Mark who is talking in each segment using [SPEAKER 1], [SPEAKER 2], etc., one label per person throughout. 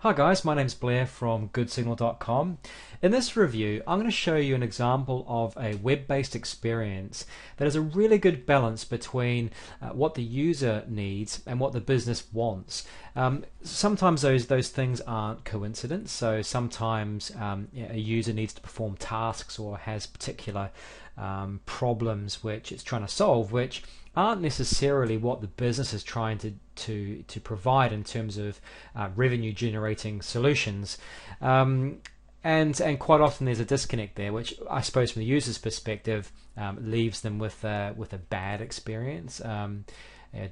[SPEAKER 1] Hi guys, my name's Blair from goodsignal.com. In this review, I'm going to show you an example of a web-based experience that has a really good balance between what the user needs and what the business wants. Sometimes those things aren't coincidence, so sometimes a user needs to perform tasks or has particular problems which it's trying to solve, which aren't necessarily what the business is trying to provide in terms of revenue generating solutions. And quite often there's a disconnect there, which I suppose from the user's perspective leaves them with a bad experience, a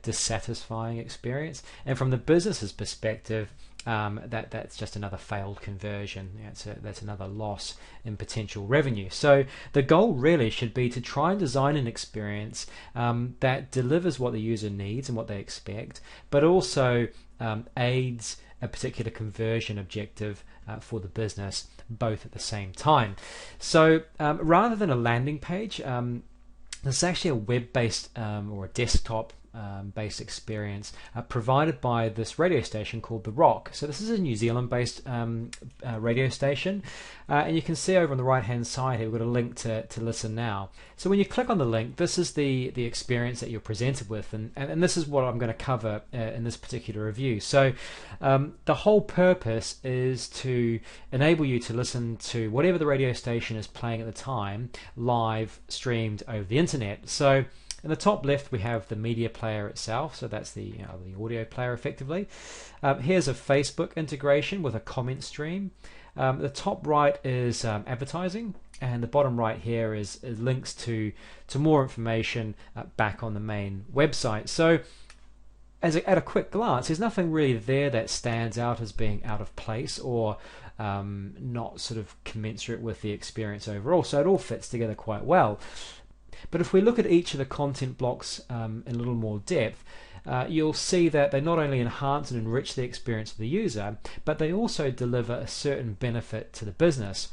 [SPEAKER 1] dissatisfying experience, and from the business's perspective, that's just another failed conversion. That's another loss in potential revenue. So the goal really should be to try and design an experience that delivers what the user needs and what they expect, but also aids a particular conversion objective for the business, both at the same time. So rather than a landing page, this is actually a web-based or a desktop based experience provided by this radio station called The Rock. So this is a New Zealand based radio station, and you can see over on the right hand side here we've got a link to listen now. So when you click on the link, this is the experience that you're presented with, and this is what I'm going to cover in this particular review. So the whole purpose is to enable you to listen to whatever the radio station is playing at the time, live streamed over the internet. So in the top left we have the media player itself, so that's the audio player effectively. Here's a Facebook integration with a comment stream. The top right is advertising, and the bottom right here is links to more information back on the main website. So at a quick glance, there's nothing really there that stands out as being out of place or not sort of commensurate with the experience overall. So it all fits together quite well. But if we look at each of the content blocks in a little more depth, you'll see that they not only enhance and enrich the experience of the user, but they also deliver a certain benefit to the business.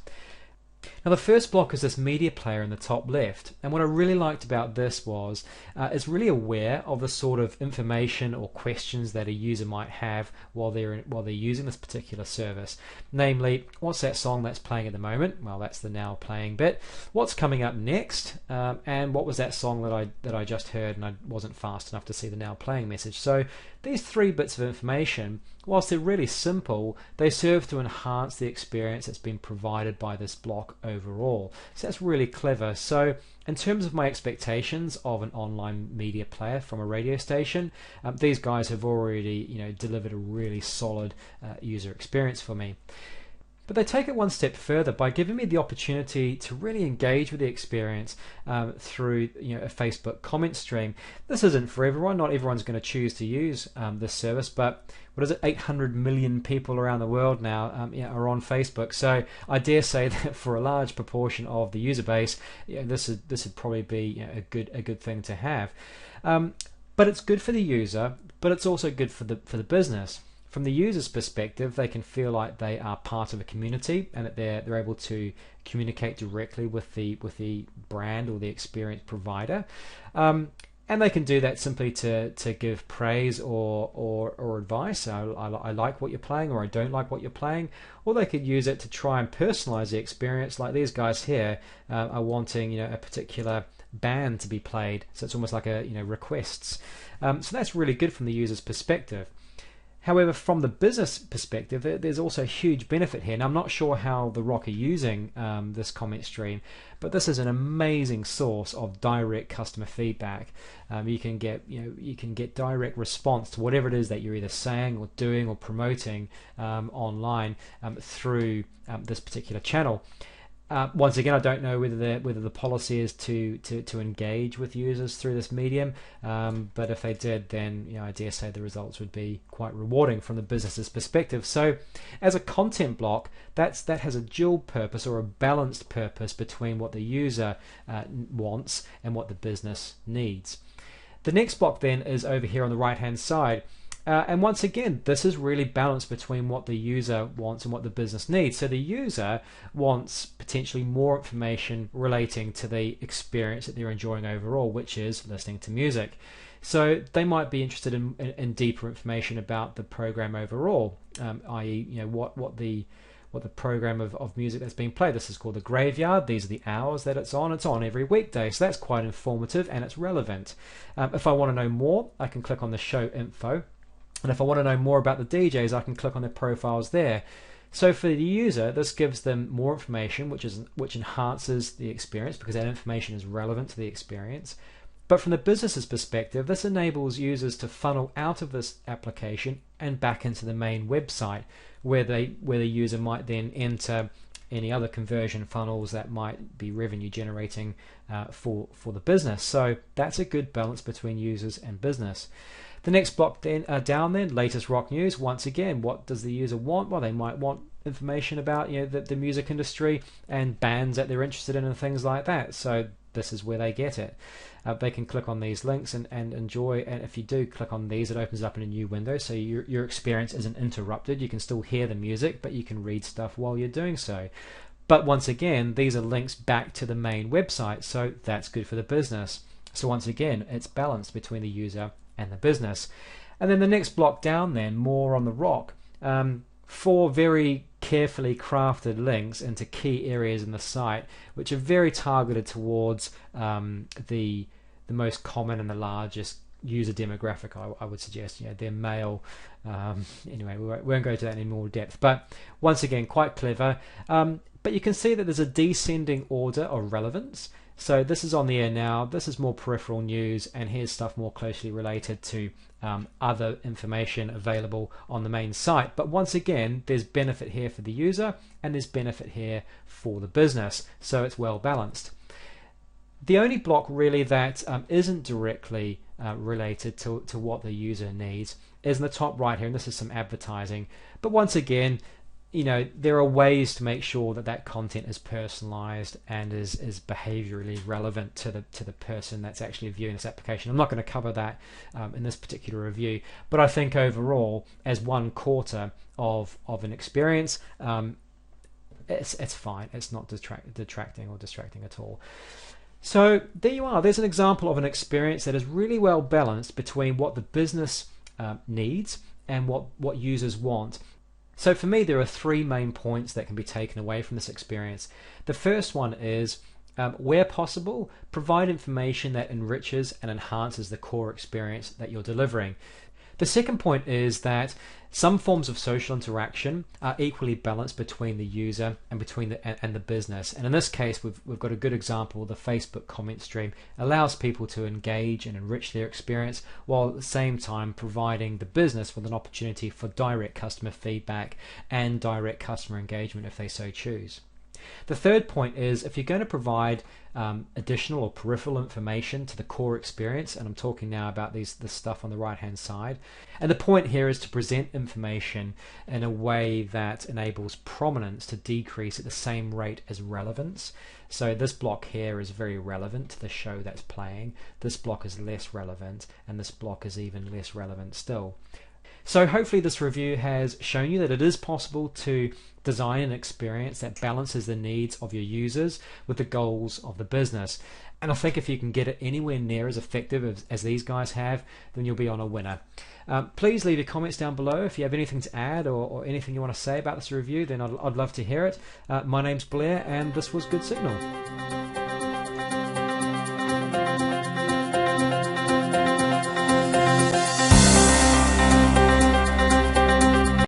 [SPEAKER 1] Now the first block is this media player in the top left, and what I really liked about this was it's really aware of the sort of information or questions that a user might have while they're using this particular service. Namely, what's that song that's playing at the moment? Well, that's the now playing bit. What's coming up next? And what was that song that I just heard and I wasn't fast enough to see the now playing message? So these three bits of information, whilst they're really simple, they serve to enhance the experience that's been provided by this block overall. So that's really clever. So in terms of my expectations of an online media player from a radio station, these guys have already delivered a really solid user experience for me. But they take it one step further by giving me the opportunity to really engage with the experience through a Facebook comment stream. This isn't for everyone. Not everyone's going to choose to use this service, but what is it? 800 million people around the world now are on Facebook. So I dare say that for a large proportion of the user base, this would probably be a good thing to have. But it's good for the user, but it's also good for the business. From the user's perspective, they can feel like they are part of a community and that they're able to communicate directly with the brand or the experience provider. And they can do that simply to give praise or advice. I like what you're playing, or I don't like what you're playing. Or they could use it to try and personalize the experience, like these guys here are wanting a particular band to be played. So it's almost like requests. So that's really good from the user's perspective. However, from the business perspective, there's also a huge benefit here. Now, I'm not sure how The Rock are using this comment stream, but this is an amazing source of direct customer feedback. You can get direct response to whatever it is that you're either saying or doing or promoting online through this particular channel. Once again, I don't know whether the policy is to engage with users through this medium, but if they did, then I dare say the results would be quite rewarding from the business's perspective. So, as a content block, that has a dual purpose or a balanced purpose between what the user wants and what the business needs. The next block then is over here on the right hand side. And once again, this is really balanced between what the user wants and what the business needs. So the user wants potentially more information relating to the experience that they're enjoying overall, which is listening to music. So they might be interested in deeper information about the program overall, i.e., what the program of music that's being played. This is called the graveyard. These are the hours that it's on. It's on every weekday, so that's quite informative and it's relevant. If I want to know more, I can click on the show info, and if I want to know more about the DJs, I can click on their profiles there. So for the user, this gives them more information, which enhances the experience because that information is relevant to the experience. But from the business's perspective, this enables users to funnel out of this application and back into the main website, where the user might then enter any other conversion funnels that might be revenue generating for the business. So that's a good balance between users and business. The next block down then, latest rock news. Once again, what does the user want? Well, they might want information about the music industry and bands that they're interested in and things like that. So this is where they get it. They can click on these links and enjoy, and if you do click on these, it opens up in a new window, so your experience isn't interrupted. You can still hear the music, but you can read stuff while you're doing so. But once again, these are links back to the main website, so that's good for the business. So once again, it's balanced between the user and the business. And then the next block down then, more on the rock. 4 very carefully crafted links into key areas in the site, which are very targeted towards the most common and the largest user demographic. I would suggest, they're male. Anyway, we won't go to that in more depth. But once again, quite clever. But you can see that there's a descending order of relevance. So this is on the air now, this is more peripheral news, and here's stuff more closely related to other information available on the main site. But once again, there's benefit here for the user and there's benefit here for the business, so it's well balanced. The only block really that isn't directly related to what the user needs is in the top right here, and this is some advertising. But once again, there are ways to make sure that content is personalized and is behaviorally relevant to the person that's actually viewing this application. I'm not going to cover that in this particular review, but I think overall, as 1/4 of an experience, it's fine. It's not detracting or distracting at all. So there you are. There's an example of an experience that is really well balanced between what the business needs and what users want. So for me, there are 3 main points that can be taken away from this experience. The first one is, where possible, provide information that enriches and enhances the core experience that you're delivering. The second point is that some forms of social interaction are equally balanced between the user and between the business. And in this case, we've got a good example. The Facebook comment stream allows people to engage and enrich their experience, while at the same time providing the business with an opportunity for direct customer feedback and direct customer engagement if they so choose. The third point is, if you're going to provide additional or peripheral information to the core experience, and I'm talking now about this stuff on the right hand side, and the point here is to present information in a way that enables prominence to decrease at the same rate as relevance. So this block here is very relevant to the show that's playing, this block is less relevant, and this block is even less relevant still. So hopefully this review has shown you that it is possible to design an experience that balances the needs of your users with the goals of the business. And I think if you can get it anywhere near as effective as these guys have, then you'll be on a winner. Please leave your comments down below. If you have anything to add or anything you want to say about this review, then I'd love to hear it. My name's Blair, and this was Good Signal.